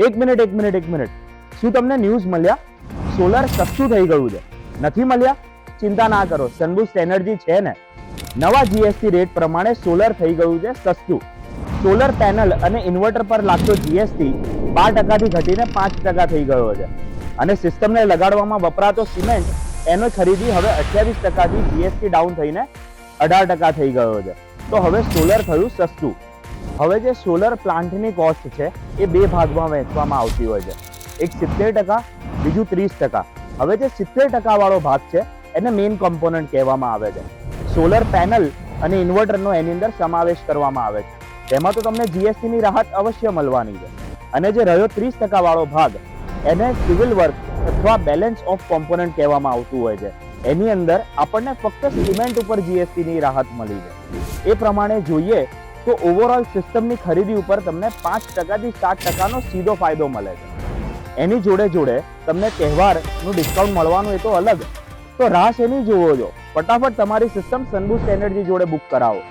એક મિનિટ, શું તમને ન્યૂઝ મળ્યા? સોલર સસ્તું થઈ ગયું છે? નથી મળ્યા? ચિંતા ના કરો, સનબૂસ્ટ એનર્જી છે ને. નવા જીએસટી રેટ પ્રમાણે સોલર થઈ ગયું છે સસ્તું. સોલર પેનલ અને ઇન્વર્ટર પર લાગતો જીએસટી 12% થી ઘટીને 5% થઈ ગયો છે. અને સિસ્ટમને લગાડવામાં વપરાતો સિમેન્ટ એનો ખરીદી હવે 28% થી જીએસટી ડાઉન થઈને 18% થઈ ગયો છે. તો હવે સોલર થયું સસ્તું. હવે જે સોલર પ્લાન્ટની કોસ્ટ છે એ બે ભાગમાં વહેંચવામાં આવતી હોય છે, એક 70%, બીજું 30%. હવે જે 70% વાળો ભાગ છે એને મેઇન કોમ્પોનન્ટ કહેવામાં આવે છે. સોલર પેનલ અને ઇન્વર્ટરનો એની અંદર સમાવેશ કરવામાં આવે છે. તેમાં તો તમને જીએસટીની રાહત અવશ્ય મળવાની છે. અને જે રહ્યો 30% વાળો ભાગ એને સિવિલ વર્ક અથવા બેલેન્સ ઓફ કોમ્પોનન્ટ કહેવામાં આવતું હોય છે. એની અંદર આપણને ફક્ત સિમેન્ટ ઉપર જીએસટીની રાહત મળી છે. એ પ્રમાણે જોઈએ તો ઓવરઓલ સિસ્ટમની ખરીદી ઉપર તમને 5% થી 7%નો સીધો ફાયદો મળે છે. એની જોડે જોડે તમને તહેવારનું ડિસ્કાઉન્ટ મળવાનું એ તો અલગ. તો રાહ શેની જોવો છો? ફટાફટ તમારી સિસ્ટમ સનબૂસ્ટ એનર્જી જોડે બુક કરાવો.